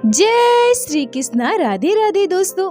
जय श्री कृष्णा। राधे राधे दोस्तों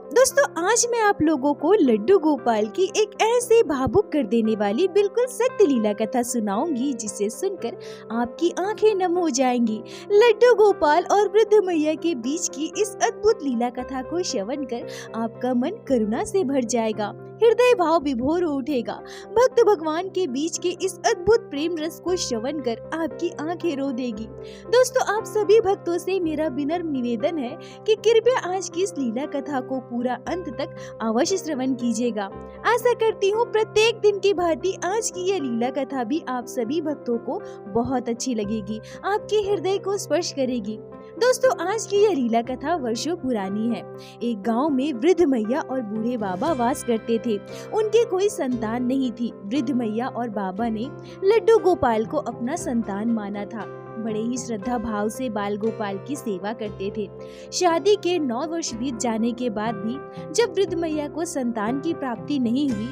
आज मैं आप लोगों को लड्डू गोपाल की एक ऐसे भावुक कर देने वाली बिल्कुल सत्य लीला कथा सुनाऊंगी जिसे सुनकर आपकी आंखें नम हो जाएंगी। लड्डू गोपाल और वृद्ध मैया के बीच की इस अद्भुत लीला कथा को श्रवण कर आपका मन करुणा से भर जाएगा, हृदय भाव विभोर हो उठेगा। भक्त भगवान के बीच के इस अद्भुत प्रेम रस को श्रवण कर आपकी आंखें रो देगी। दोस्तों, आप सभी भक्तों से मेरा विनम्र निवेदन है कि कृपया आज की इस लीला कथा को पूरा अंत तक अवश्य श्रवण कीजिएगा। आशा करती हूँ प्रत्येक दिन की भांति आज की यह लीला कथा भी आप सभी भक्तों को बहुत अच्छी लगेगी, आपके हृदय को स्पर्श करेगी। दोस्तों, आज की यह लीला कथा वर्षों पुरानी है। एक गांव में वृद्ध मैया और बूढ़े बाबा वास करते थे। उनके कोई संतान नहीं थी। वृद्ध मैया और बाबा ने लड्डू गोपाल को अपना संतान माना था। बड़े ही श्रद्धा भाव से बाल गोपाल की सेवा करते थे। शादी के 9 वर्ष बीत जाने के बाद भी जब वृद्ध मैया को संतान की प्राप्ति नहीं हुई,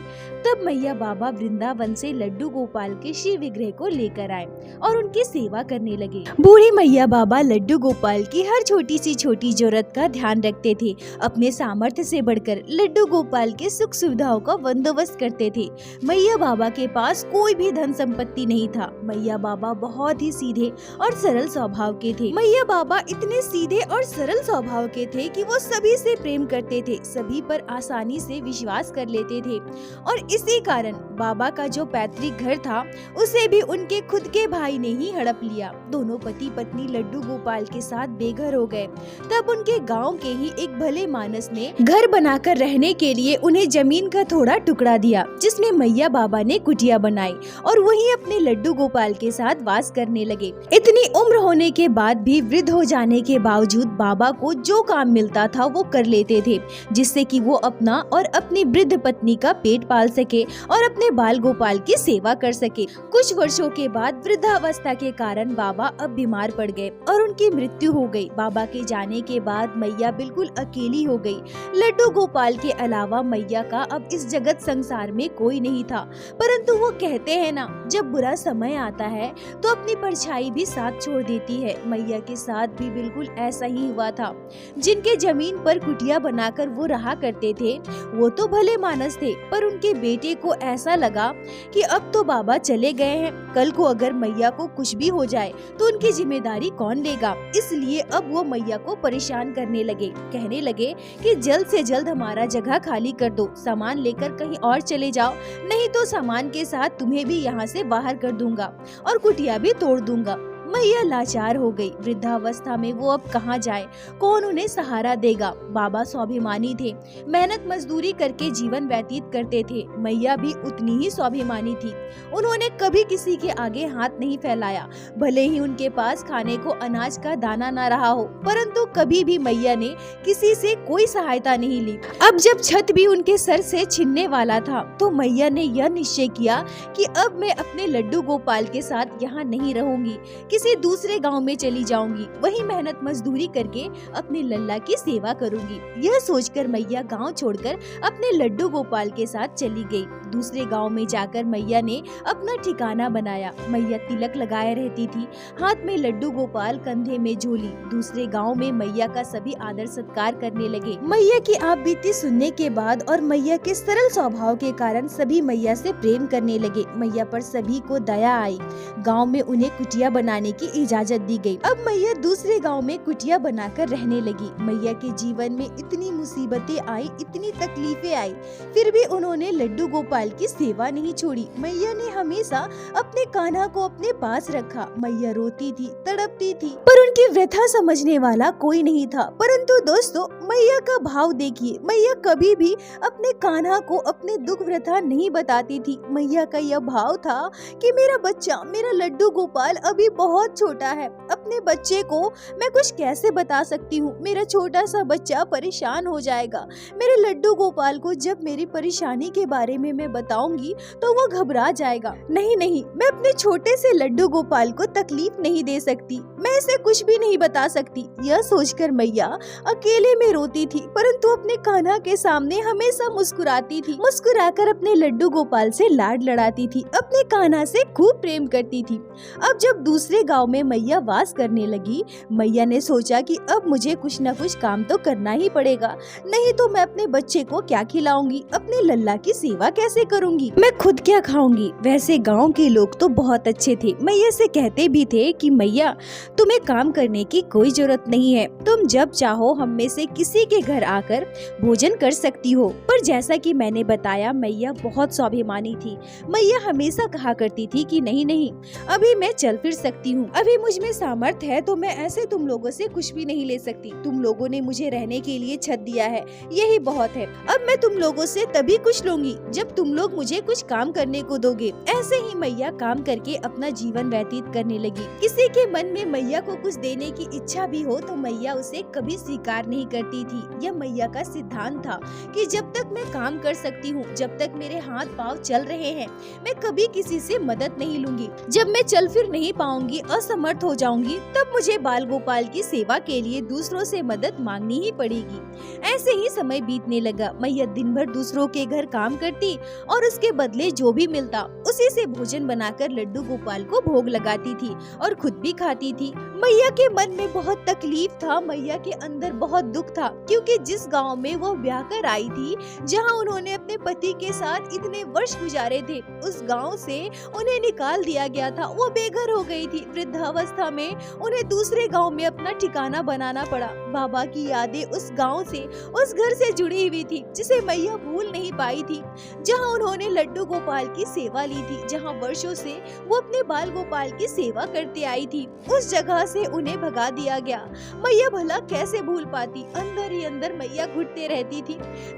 तब मैया बाबा वृंदावन से लड्डू गोपाल के शिव विग्रह को लेकर आए और उनकी सेवा करने लगे। बूढ़ी मैया बाबा लड्डू गोपाल की हर छोटी सी छोटी जरूरत का ध्यान रखते थे। अपने सामर्थ्य से बढ़कर लड्डू गोपाल के सुख सुविधाओं का बंदोबस्त करते थे। मैया बाबा के पास कोई भी धन संपत्ति नहीं था। मैया बाबा बहुत ही सीधे और सरल स्वभाव के थे। मैया बाबा इतने सीधे और सरल स्वभाव के थे कि वो सभी से प्रेम करते थे, सभी पर आसानी से विश्वास कर लेते थे और इसी कारण बाबा का जो पैतृक घर था उसे भी उनके खुद के भाई ने ही हड़प लिया। दोनों पति पत्नी लड्डू गोपाल के साथ बेघर हो गए। तब उनके गांव के ही एक भले मानस ने घर बनाकर रहने के लिए उन्हें जमीन का थोड़ा टुकड़ा दिया, जिसमें मैया बाबा ने कुटिया बनाई और वहीं अपने लड्डू गोपाल के साथ वास करने लगे। इतनी उम्र होने के बाद भी वृद्ध हो जाने के बावजूद बाबा को जो काम मिलता था वो कर लेते थे, जिससे कि वो अपना और अपनी वृद्ध पत्नी का पेट पाल सके और अपने बाल गोपाल की सेवा कर सके। कुछ वर्षों के बाद वृद्धावस्था के कारण बाबा अब बीमार पड़ गए और उनकी मृत्यु हो गई। बाबा के जाने के बाद मैया बिल्कुल अकेली हो गई। लड्डू गोपाल के अलावा मैया का अब इस जगत संसार में कोई नहीं था। परंतु वो कहते हैं ना, जब बुरा समय आता है तो अपनी परछाई भी साथ छोड़ देती है। मैया के साथ भी बिल्कुल ऐसा ही हुआ था। जिनके जमीन पर कुटिया बनाकर वो रहा करते थे वो तो भले मानस थे, पर उनके बेटे को ऐसा लगा कि अब तो बाबा चले गए हैं, कल को अगर मैया को कुछ भी हो जाए तो उनकी जिम्मेदारी कौन लेगा। इसलिए अब वो मैया को परेशान करने लगे। कहने लगे कि जल्द से जल्द हमारा जगह खाली कर दो, सामान लेकर कहीं और चले जाओ, नहीं तो सामान के साथ तुम्हें भी यहाँ से बाहर कर दूंगा और कुटिया भी तोड़ दूंगा। मैया लाचार हो गई। वृद्धावस्था में वो अब कहाँ जाए, कौन उन्हें सहारा देगा। बाबा स्वाभिमानी थे, मेहनत मजदूरी करके जीवन व्यतीत करते थे। मैया भी उतनी ही स्वाभिमानी थी। उन्होंने कभी किसी के आगे हाथ नहीं फैलाया, भले ही उनके पास खाने को अनाज का दाना न रहा हो, परंतु कभी भी मैया ने किसी से कोई सहायता नहीं ली। अब जब छत भी उनके सर से छिनने वाला था तो मैया ने यह निश्चय किया कि अब मैं अपने लड्डू गोपाल के साथ यहाँ नहीं रहूंगी, किसी दूसरे गांव में चली जाऊंगी, वही मेहनत मजदूरी करके अपने लल्ला की सेवा करूंगी। यह सोचकर मैया गांव छोड़कर अपने लड्डू गोपाल के साथ चली गई। दूसरे गांव में जाकर मैया ने अपना ठिकाना बनाया। मैया तिलक लगाए रहती थी, हाथ में लड्डू गोपाल, कंधे में झोली। दूसरे गांव में मैया का सभी आदर सत्कार करने लगे। मैया की आप बीती सुनने के बाद और मैया के सरल स्वभाव के कारण सभी मैया से प्रेम करने लगे। मैया पर सभी को दया आई। गाँव में उन्हें कुटिया बनाने की इजाजत दी गई। अब मैया दूसरे गांव में कुटिया बनाकर रहने लगी। मैया के जीवन में इतनी मुसीबतें आई, इतनी तकलीफें आई, फिर भी उन्होंने लड्डू गोपाल की सेवा नहीं छोड़ी। मैया ने हमेशा अपने कान्हा को अपने पास रखा। मैया रोती थी, तड़पती थी, पर उनकी व्यथा समझने वाला कोई नहीं था। परंतु दोस्तों, मैया का भाव देखिए, मैया कभी भी अपने कान्हा को अपने दुख व्यथा नहीं बताती थी। मैया का यह भाव था कि मेरा बच्चा, मेरा लड्डू गोपाल अभी बहुत छोटा है, अपने बच्चे को मैं कुछ कैसे बता सकती हूँ। मेरा छोटा सा बच्चा परेशान हो जाएगा। मेरे लड्डू गोपाल को जब मेरी परेशानी के बारे में मैं बताऊंगी तो वो घबरा जाएगा। नहीं, मैं अपने छोटे से लड्डू गोपाल को तकलीफ नहीं दे सकती, मैं इसे कुछ भी नहीं बता सकती। यह सोचकर मैया अकेले में रोती थी, परंतु अपने कान्हा के सामने हमेशा मुस्कुराती थी। मुस्कुराकर अपने लड्डू गोपाल से लाड लड़ाती थी, अपने कान्हा से खूब प्रेम करती थी। अब जब दूसरे गांव में मैया वास करने लगी, मैया ने सोचा कि अब मुझे कुछ न कुछ काम तो करना ही पड़ेगा, नहीं तो मैं अपने बच्चे को क्या खिलाऊंगी, अपने लल्ला की सेवा कैसे करूंगी, मैं खुद क्या खाऊंगी। वैसे गांव के लोग तो बहुत अच्छे थे, मैया से कहते भी थे कि मैया तुम्हें काम करने की कोई जरूरत नहीं है, तुम जब चाहो हम में से किसी के घर आकर भोजन कर सकती हो। पर जैसा कि मैंने बताया, मैया बहुत स्वाभिमानी थी। मैया हमेशा कहा करती थी कि नहीं नहीं, अभी मैं चल फिर सकती हूँ, अभी मुझ में सामर्थ्य है, तो मैं ऐसे तुम लोगों से कुछ भी नहीं ले सकती। तुम लोगों ने मुझे रहने के लिए छत दिया है, यही बहुत है। अब मैं तुम लोगों से तभी कुछ लूंगी जब तुम लोग मुझे कुछ काम करने को दोगे। ऐसे ही मैया काम करके अपना जीवन व्यतीत करने लगी। किसी के मन में मैया को कुछ देने की इच्छा भी हो तो मैया उसे कभी स्वीकार नहीं करती थी। यह मैया का सिद्धांत था कि जब तक मैं काम कर सकती हूँ, जब तक मेरे हाथ पाँव चल रहे हैं, मैं कभी किसी से मदद नहीं लूंगी। जब मैं चल फिर नहीं पाऊंगी, असमर्थ हो जाऊंगी, तब मुझे बाल गोपाल की सेवा के लिए दूसरों से मदद मांगनी ही पड़ेगी। ऐसे ही समय बीतने लगा। मैया दिन भर दूसरों के घर काम करती और उसके बदले जो भी मिलता उसी से भोजन बनाकर लड्डू गोपाल को भोग लगाती थी और खुद भी खाती थी। मैया के मन में बहुत तकलीफ था, मैया के अंदर बहुत दुख था, क्योंकि जिस गांव में वो ब्याह कर आई थी, जहां उन्होंने अपने पति के साथ इतने वर्ष गुजारे थे, उस गांव से उन्हें निकाल दिया गया था। वो बेघर हो गई थी। वृद्धावस्था में उन्हें दूसरे गांव में अपना ठिकाना बनाना पड़ा। बाबा की यादें उस गांव से, उस घर से जुड़ी हुई थी, जिसे मैया भूल नहीं पाई थी, जहां उन्होंने लड्डू गोपाल की सेवा ली थी, जहां वर्षों से वो अपने बाल गोपाल की सेवा करते आई थी। उस जगह से उन्हें भगा दिया गया। मैया भला कैसे भूल पाती। अंदर ही अंदर मैया घुटते रहती थी।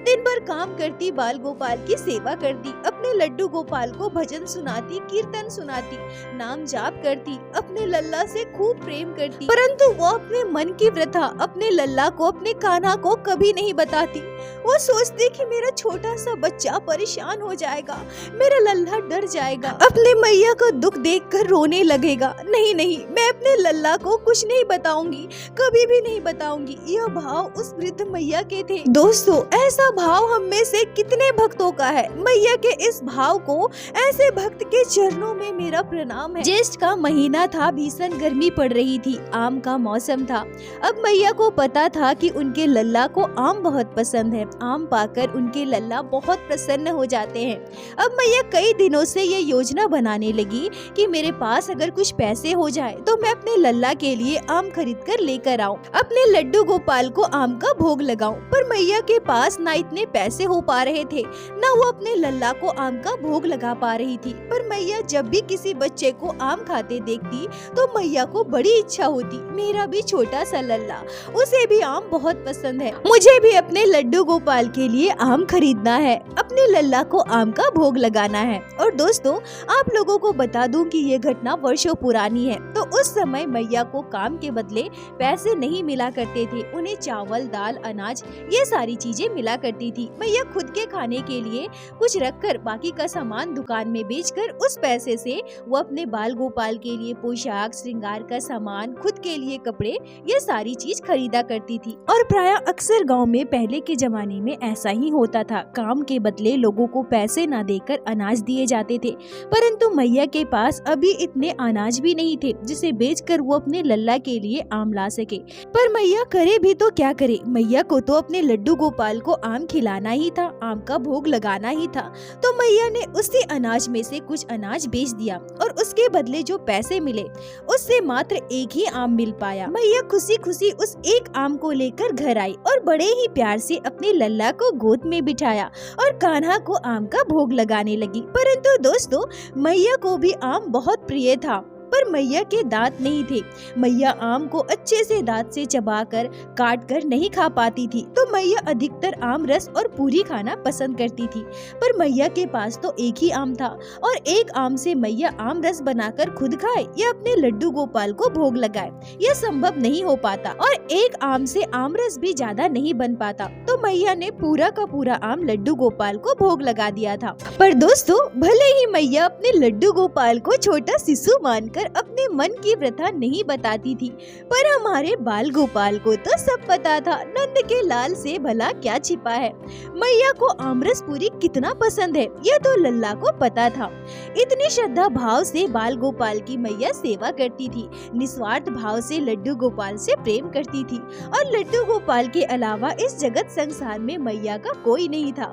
दिन भर काम करती, बाल गोपाल की सेवा करती, अपने लड्डू गोपाल को भजन सुनाती, कीर्तन सुनाती, नाम जाप करती, अपने लल्ला से खूब प्रेम करती, परंतु वो अपने मन की व्यथा अपने लल्ला को, अपने कान्हा को कभी नहीं बताती। वो सोचती कि मेरा छोटा सा बच्चा परेशान हो जाएगा, मेरा लल्ला डर जाएगा, अपने मैया को दुख देखकर रोने लगेगा। नहीं नहीं, मैं अपने लल्ला को कुछ नहीं बताऊंगी, कभी भी नहीं बताऊंगी। यह भाव उस वृद्ध मैया के थे। दोस्तों, ऐसा भाव हम में से कितने भक्तों का है। मैया के इस भाव को, ऐसे भक्त के चरणों में मेरा प्रणाम है। ज्येष्ठ का महीना था, भीषण गर्मी पड़ रही थी, आम का मौसम था। अब मैया को पता था कि उनके लल्ला को आम बहुत पसंद है। आम पाकर उनके लल्ला बहुत प्रसन्न हो जाते हैं। अब मैया कई दिनों से ये योजना बनाने लगी कि मेरे पास अगर कुछ पैसे हो जाए तो मैं अपने लल्ला के लिए आम खरीद कर लेकर आऊं, अपने लड्डू गोपाल को आम का भोग लगाऊं। पर मैया के पास ना इतने पैसे हो पा रहे थे, ना वो अपने लल्ला को आम का भोग लगा पा रही थी। पर मैया जब भी किसी बच्चे को आम खाते देखती तो मैया को बड़ी इच्छा होती, मेरा भी छोटा सा लल्ला, उसे भी आम बहुत पसंद है, मुझे भी अपने लड्डू गोपाल के लिए आम खरीदना है, अपने लल्ला को आम का भोग लगाना है। और दोस्तों, आप लोगों को बता दूं कि ये घटना वर्षों पुरानी है। तो उस समय मैया को काम के बदले पैसे नहीं मिला करते थे। उन्हें चावल, दाल, अनाज, ये सारी चीजें मिला करती थी। मैया खुद के खाने के लिए कुछ रखकर बाकी का सामान दुकान में बेचकर उस पैसे से वो अपने बाल गोपाल के लिए पोशाक, श्रृंगार का सामान, खुद के लिए कपड़े, ये सारी चीज खरीदा करती थी। और प्राय अक्सर गाँव में पहले के जमाने में ऐसा ही होता था। काम के बदले लोगों को पैसे न देकर अनाज दिए जाते थे, परंतु मैया के पास अभी इतने अनाज भी नहीं थे जिसे बेचकर वो अपने लल्ला के लिए आम ला सके। पर मैया करे भी तो क्या करे, मैया को तो अपने लड्डू गोपाल को आम खिलाना ही था, आम का भोग लगाना ही था। तो मैया ने उसी अनाज में से कुछ अनाज बेच दिया और उसके बदले जो पैसे मिले उससे मात्र एक ही आम मिल पाया। मैया खुशी खुशी उस एक आम को लेकर घर आई और बड़े ही प्यार से अपने लल्ला को गोद में बिठाया और कान्हा को आम का भोग लगाने लगी। परंतु दोस्तों, मैया को भी आम बहुत प्रिय था, पर मैया के दांत नहीं थे। मैया आम को अच्छे से दांत से चबाकर, काट कर नहीं खा पाती थी, तो मैया अधिकतर आम रस और पूरी खाना पसंद करती थी। पर मैया के पास तो एक ही आम था और एक आम से मैया आम रस बनाकर खुद खाए या अपने लड्डू गोपाल को भोग लगाए, यह संभव नहीं हो पाता। और एक आम से आम रस भी ज्यादा नहीं बन पाता, तो मैया ने पूरा का पूरा आम लड्डू गोपाल को भोग लगा दिया था। पर दोस्तों, भले ही मैया अपने लड्डू गोपाल को छोटा शिशु मानकर जाकर अपने मन की व्यथा नहीं बताती थी, पर हमारे बाल गोपाल को तो सब पता था नंद के लाल से भला क्या छिपा है। मैया को आमरस पूरी कितना पसंद है यह तो लल्ला को पता था। इतनी श्रद्धा भाव से बाल गोपाल की मैया सेवा करती थी, निस्वार्थ भाव से लड्डू गोपाल से प्रेम करती थी और लड्डू गोपाल के अलावा इस जगत संसार में मैया का कोई नहीं था।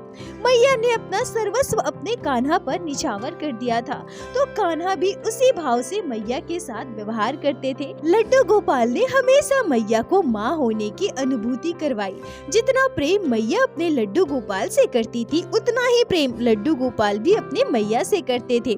मैया ने अपना सर्वस्व अपने कान्हा पर निछावर कर दिया था, तो कान्हा भी उसी भाव से मैया के साथ व्यवहार करते थे। लड्डू गोपाल ने हमेशा मैया को माँ होने की अनुभूति करवाई। जितना प्रेम मैया अपने लड्डू गोपाल से करती थी, उतना ही प्रेम लड्डू गोपाल भी अपने मैया से करते थे।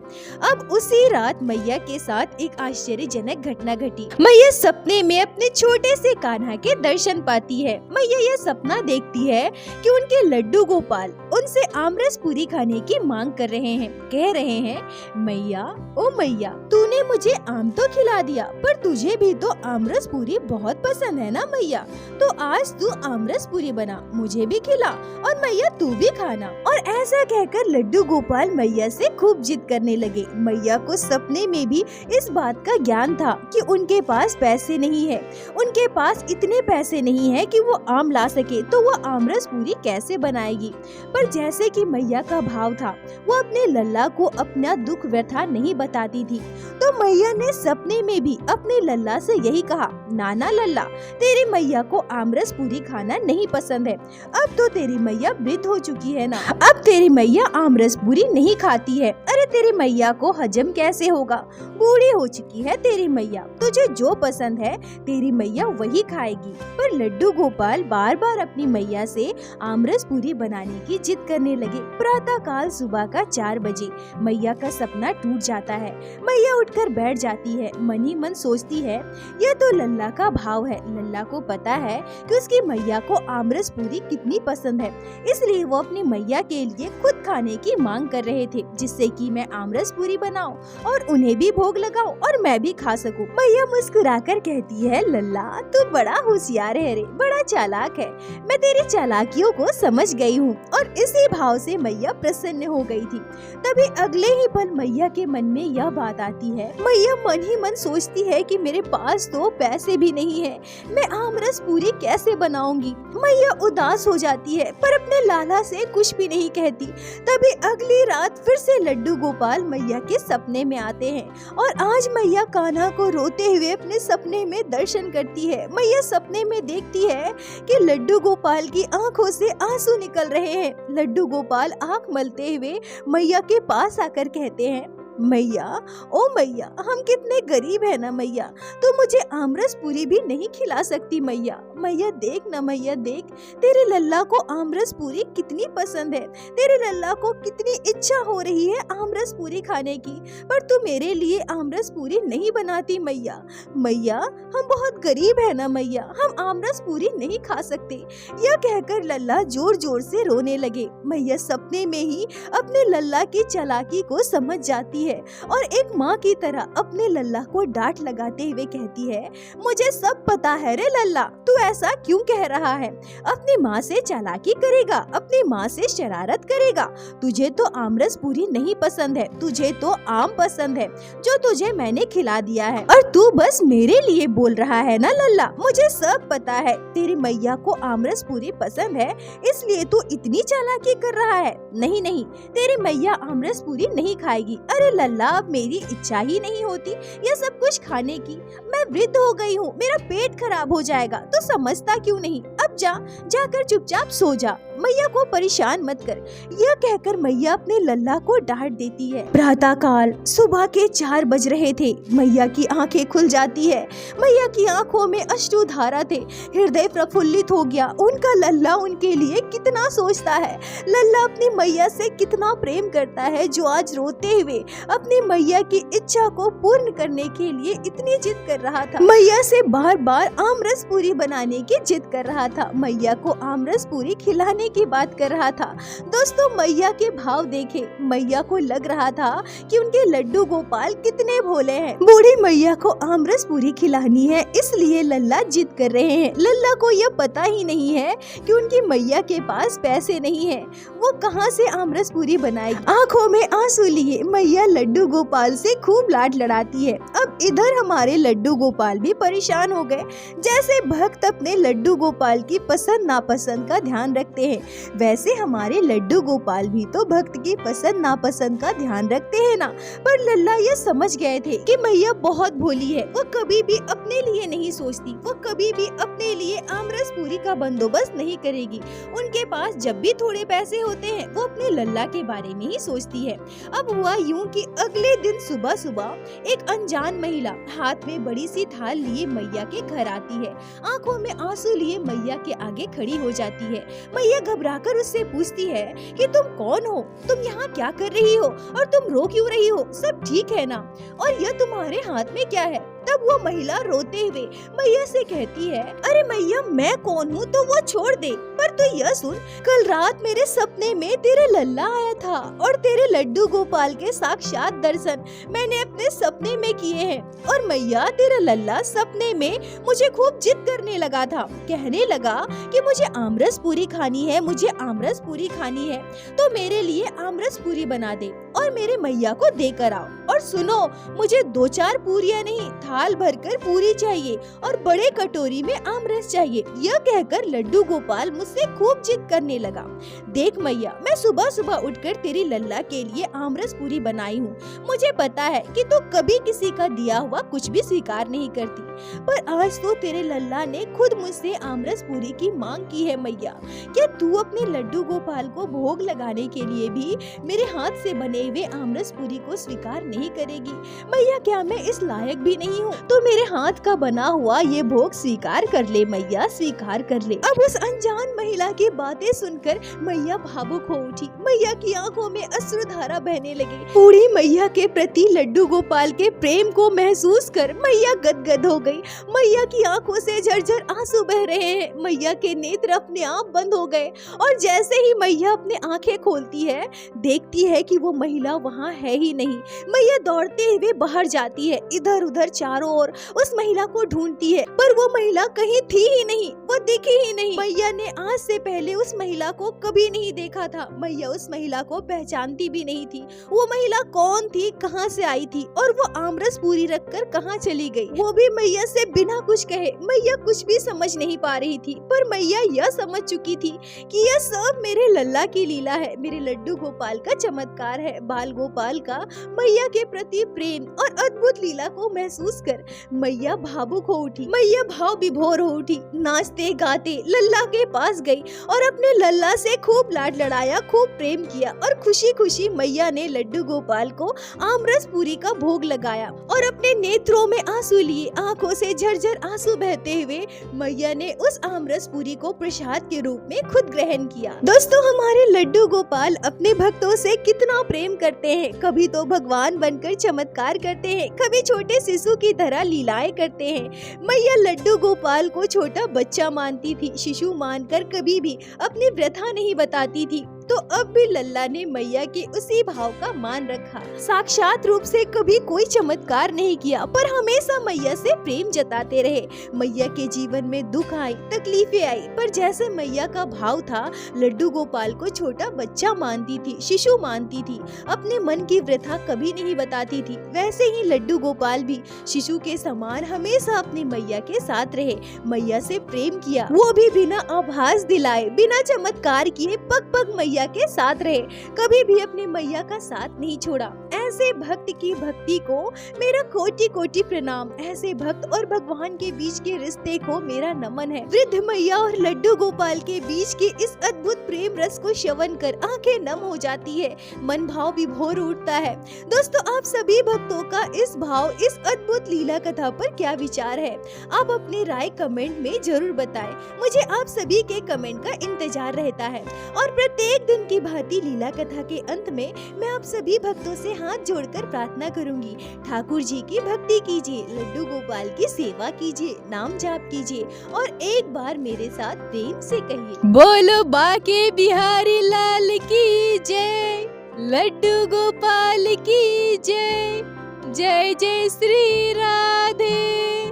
अब उसी रात मैया के साथ एक आश्चर्यजनक घटना घटी। मैया सपने में अपने छोटे से कान्हा के दर्शन पाती है। मैया यह सपना देखती है कि उनके लड्डू गोपाल उनसे आमरस पूरी खाने की मांग कर रहे हैं। कह रहे हैं, मैया ओ मैया, तूने मुझे आम तो खिला दिया, पर तुझे भी तो आमरस पूरी बहुत पसंद है ना मैया, तो आज तू आमरस पूरी बना, मुझे भी खिला और मैया तू भी खाना। और ऐसा कहकर लड्डू गोपाल मैया से खूब जिद करने लगे। मैया को सपने में भी इस बात का ज्ञान था कि उनके पास पैसे नहीं है, उनके पास इतने पैसे नहीं है कि वो आम ला सके, तो वो आमरस पूरी कैसे बनाएगी। पर जैसे कि मैया का भाव था, वो अपने लल्ला को अपना दुख व्यथा नहीं बताती थी, तो मैया ने सपने में भी अपने लल्ला से यही कहा, नाना लल्ला, तेरी मैया को आमरस पूरी खाना नहीं पसंद है। अब तो तेरी मैया वृद्ध हो चुकी है ना, अब तेरी मैया आमरस पूरी नहीं खाती है। अरे तेरी मैया को हजम कैसे होगा, बूढ़ी हो चुकी है तेरी मैया, तुझे जो पसंद है तेरी मैया वही खाएगी। पर लड्डू गोपाल बार बार अपनी मैया से आमरस पूरी बनाने की जिद करने लगे। प्रातः काल सुबह का 4 बजे मैया का सपना टूट जाता है। मैया उठकर बैठ जाती है, मन ही मन सोचती है, यह तो लल्ला का भाव है। लल्ला को पता है कि उसकी मैया को आमरस पूरी कितनी पसंद है, इसलिए वो अपनी मैया के लिए खुद खाने की मांग कर रहे थे, जिससे कि मैं आमरस पूरी बनाऊं और उन्हें भी भोग लगाऊं और मैं भी खा सकूं। मैया मुस्कुराकर कहती है, लल्ला तू बड़ा होशियार है रे, बड़ा चालाक है, मैं तेरी चालाकियों को समझ गई हूँ। और इसी भाव से मैया प्रसन्न हो गई थी। तभी अगले ही पल मैया के मन में यह बात आती है। मैया मन ही मन सोचती है कि मेरे पास तो पैसे भी नहीं है, मैं आमरस पूरी कैसे बनाऊंगी। मैया उदास हो जाती है, पर अपने लाला से कुछ भी नहीं कहती। तभी अगली रात फिर से लड्डू गोपाल मैया के सपने में आते हैं और आज मैया कान्हा को रोते हुए अपने सपने में दर्शन करती है। मैया सपने में देखती है कि लड्डू गोपाल की आंखों से आंसू निकल रहे हैं। लड्डू गोपाल आंख मलते हुए मैया के पास आकर कहते हैं, मैया ओ मैया, हम कितने गरीब है ना मैया, तो मुझे आमरस पूरी भी नहीं खिला सकती मैया। मैया देख ना मैया देख, तेरे लल्ला को आमरस पूरी कितनी पसंद है, तेरे लल्ला को कितनी इच्छा हो रही है आमरस पूरी खाने की, पर तू मेरे लिए आमरस पूरी नहीं बनाती मैया। मैया हम बहुत गरीब है ना मैया, हम आमरस पूरी नहीं खा सकते। यह कहकर लल्ला जोर जोर से रोने लगे। मैया सपने में ही अपने लल्ला की चालाकी को समझ जाती है और एक माँ की तरह अपने लल्ला को डांट लगाते हुए कहती है, मुझे सब पता है रे लल्ला, तू ऐसा क्यों कह रहा है। अपनी माँ से चालाकी करेगा, अपनी माँ से शरारत करेगा। तुझे तो आमरस पूरी नहीं पसंद है, तुझे तो आम पसंद है जो तुझे मैंने खिला दिया है, और तू बस मेरे लिए बोल रहा है ना लल्ला। मुझे सब पता है, तेरी मैया को आमरस पूरी पसंद है, इसलिए तू इतनी चालाकी कर रहा है। नहीं नहीं, तेरी मैया आमरस पूरी नहीं खाएगी। अरे लल्ला, अब मेरी इच्छा ही नहीं होती यह सब कुछ खाने की, मैं वृद्ध हो गई हूँ, मेरा पेट खराब हो जाएगा, तो समझता क्यों नहीं। अब जाकर चुपचाप सो जा, मैया को परेशान मत कर। यह कहकर मैया अपने लल्ला को डांट देती है। प्रातः काल सुबह के 4 बज रहे थे। मैया की आंखें खुल जाती है। मैया की आंखों में अश्रुधारा थे, हृदय प्रफुल्लित हो गया। उनका लल्ला उनके लिए कितना सोचता है, लल्ला अपनी मैया से कितना प्रेम करता है, जो आज रोते हुए अपनी मैया की इच्छा को पूर्ण करने के लिए इतनी जिद कर रहा था। मैया से बार बार आमरस पूरी बनाने की जिद कर रहा था। लल्ला मैया को आमरस पूरी खिलाने की बात कर रहा था। दोस्तों मैया के भाव देखे, मैया को लग रहा था कि उनके लड्डू गोपाल कितने भोले हैं। बूढ़ी मैया को आमरस पूरी खिलानी है, इसलिए लल्ला जिद कर रहे हैं। लल्ला को यह पता ही नहीं है कि उनकी मैया के पास पैसे नहीं है, वो कहाँ से आमरस पूरी बनाएगी। आंखों में आंसू लिए मैया लड्डू गोपाल से खूब लाड लड़ाती है। अब इधर हमारे लड्डू गोपाल भी परेशान हो गए। जैसे भक्त अपने लड्डू गोपाल की पसंद नापसंद का ध्यान रखते हैं, वैसे हमारे लड्डू गोपाल भी तो भक्त की पसंद नापसंद का ध्यान रखते हैं ना। पर लल्ला ये समझ गए थे कि मैया बहुत भोली है, वो कभी भी अपने लिए नहीं सोचती, वो कभी भी अपने लिए आमरस पूरी का बंदोबस्त नहीं करेगी। उनके पास जब भी थोड़े पैसे होते हैं वो अपने लल्ला के बारे में ही सोचती है। अब हुआ यूं कि अगले दिन सुबह सुबह एक अनजान महिला हाथ में बड़ी सी थाल लिए मैया के घर आती है। आंखों में आंसू लिए मैया के आगे खड़ी हो जाती है। मैया घबराकर उससे पूछती है कि तुम कौन हो, तुम यहाँ क्या कर रही हो और तुम रो क्यों रही हो, सब ठीक है ना, और यह तुम्हारे हाथ में क्या है। तब वो महिला रोते हुए मैया से कहती है, अरे मैया मैं कौन हूँ तो वो छोड़ दे, पर तू यह सुन, कल रात मेरे सपने में तेरे लल्ला आया था और तेरे लड्डू गोपाल के साक्षात दर्शन मैंने अपने सपने में किए हैं। और मैया तेरा लल्ला सपने में मुझे खूब जिद करने लगा था, कहने लगा कि मुझे आमरस पूरी खानी है, मुझे आमरस पूरी खानी है, तो मेरे लिए आमरस पूरी बना दे और मेरे मैया को देकर आओ। और सुनो, मुझे 2-4 पूरियां नहीं, थाल भरकर पूरी चाहिए और बड़े कटोरी में आमरस चाहिए। यह कहकर लड्डू गोपाल मुझसे खूब जिद करने लगा। देख मैया, मैं सुबह सुबह उठकर तेरी लल्ला के लिए आमरस पूरी बनाई हूँ। मुझे पता है कि तू कभी किसी का दिया हुआ कुछ भी स्वीकार नहीं करती, पर आज तो तेरे लल्ला ने खुद मुझसे आमरस पूरी की मांग की है। मैया, क्या तू अपने लड्डू गोपाल को भोग लगाने के लिए भी मेरे हाथ से बने हुए आमरस पूरी को स्वीकार नहीं करेगी? मैया, क्या मैं इस लायक भी नहीं हूँ? तो मेरे हाथ का बना हुआ ये भोग स्वीकार कर ले मैया, स्वीकार कर ले। अब उस अनजान महिला की बातें सुनकर मैया भावुक हो उठी। मैया की आंखों में अश्रुधारा बहने लगी। बूढ़ी मैया के प्रति लड्डू गोपाल के प्रेम को महसूस कर मैया गदगद हो गई। मैया की आंखों से झरझर आंसू बह रहे हैं। मैया के नेत्र अपने आप बंद हो गए और जैसे ही मैया अपने आंखें खोलती है, देखती है कि वो महिला वहाँ है ही नहीं। मैया दौड़ते हुए बाहर जाती है, इधर उधर चारों ओर उस महिला को ढूंढती है, पर वो महिला कहीं थी ही नहीं, वो दिखी ही नहीं। मैया ने आज से पहले उस महिला को कभी नहीं देखा था। मैया उस महिला को पहचानती भी नहीं थी। वो महिला कौन थी, कहाँ से आई थी और वो आमरस पूरी रखकर कहाँ चली गई, वो भी मैया से बिना कुछ कहे। मैया कुछ भी समझ नहीं पा रही थी, पर मैया यह समझ चुकी थी कि यह सब मेरे लल्ला की लीला है, मेरे लड्डू गोपाल का चमत्कार है। बाल गोपाल का मैया के प्रति प्रेम और अद्भुत लीला को महसूस कर मैया भावुक हो उठी। मैया भाव विभोर हो उठी, नाचते गाते लल्ला के पास गई और अपने लल्ला से खूब लाड लड़ाया, खूब प्रेम किया और खुशी खुशी मैया ने लड्डू गोपाल को आमरस पूरी का भोग लगाया और अपने नेत्रों में आंसू लिए, आंखों से झरझर आंसू बहते हुए मैया ने उस आमरस पूरी को प्रसाद के रूप में खुद ग्रहण किया। दोस्तों, हमारे लड्डू गोपाल अपने भक्तों से कितना प्रेम करते हैं। कभी तो भगवान बनकर चमत्कार करते हैं, कभी छोटे शिशु की तरह लीलाएं करते हैं। मैया लड्डू गोपाल को छोटा बच्चा मानती थी, शिशु मानकर कभी भी अपनी व्यथा नहीं बताती थी। तो अब भी लल्ला ने मैया के उसी भाव का मान रखा। साक्षात रूप से कभी कोई चमत्कार नहीं किया, पर हमेशा मैया से प्रेम जताते रहे। मैया के जीवन में दुख आई, तकलीफें आई, पर जैसे मैया का भाव था, लड्डू गोपाल को छोटा बच्चा मानती थी, शिशु मानती थी, अपने मन की व्यथा कभी नहीं बताती थी, वैसे ही लड्डू गोपाल भी शिशु के समान हमेशा अपनी मैया के साथ रहे, मैया से प्रेम किया, वो भी बिना आभास दिलाए, बिना चमत्कार किए पग पग मैया के साथ रहे, कभी भी अपने मैया का साथ नहीं छोड़ा। ऐसे भक्त की भक्ति को मेरा कोटि कोटि प्रणाम। ऐसे भक्त और भगवान के बीच के रिश्ते को मेरा नमन है। वृद्ध मैया और लड्डू गोपाल के बीच के इस अद्भुत प्रेम रस को श्रवण कर आंखें नम हो जाती है, मन भाव विभोर उठता है। दोस्तों, आप सभी भक्तों का इस भाव, इस अद्भुत लीला कथा पर क्या विचार है? आप अपनी राय कमेंट में जरूर बताएं। मुझे आप सभी के कमेंट का इंतजार रहता है। और प्रत्येक दिन की भांति लीला कथा के अंत में मैं आप सभी भक्तों से हाथ हाथ जोड़कर प्रार्थना करूंगी। ठाकुर जी की भक्ति कीजिए, लड्डू गोपाल की सेवा कीजिए, नाम जाप कीजिए और एक बार मेरे साथ प्रेम से कहिए, बोलो बाके बिहारी लाल की जय, लड्डू गोपाल की जय, जय जय श्री राधे।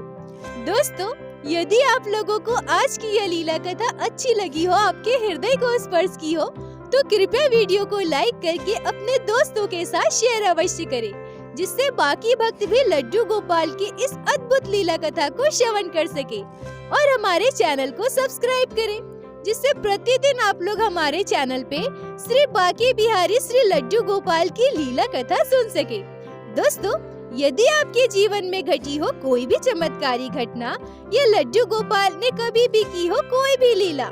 दोस्तों, यदि आप लोगों को आज की यह लीला कथा अच्छी लगी हो, आपके हृदय को स्पर्श की हो, तो कृपया वीडियो को लाइक करके अपने दोस्तों के साथ शेयर अवश्य करें, जिससे बाकी भक्त भी लड्डू गोपाल की इस अद्भुत लीला कथा को श्रवण कर सके। और हमारे चैनल को सब्सक्राइब करें, जिससे प्रतिदिन आप लोग हमारे चैनल पे श्री बाके बिहारी श्री लड्डू गोपाल की लीला कथा सुन सके। दोस्तों, यदि आपके जीवन में घटी हो कोई भी चमत्कारी घटना या लड्डू गोपाल ने कभी भी की हो कोई भी लीला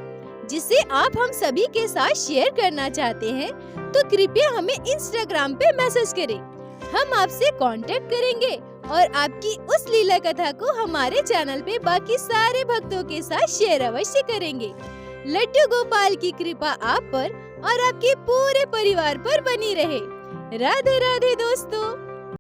जिसे आप हम सभी के साथ शेयर करना चाहते हैं, तो कृपया हमें इंस्टाग्राम पे मैसेज करें। हम आपसे कांटेक्ट करेंगे और आपकी उस लीला कथा को हमारे चैनल पे बाकी सारे भक्तों के साथ शेयर अवश्य करेंगे। लड्डू गोपाल की कृपा आप पर और आपके पूरे परिवार पर बनी रहे। राधे राधे दोस्तों।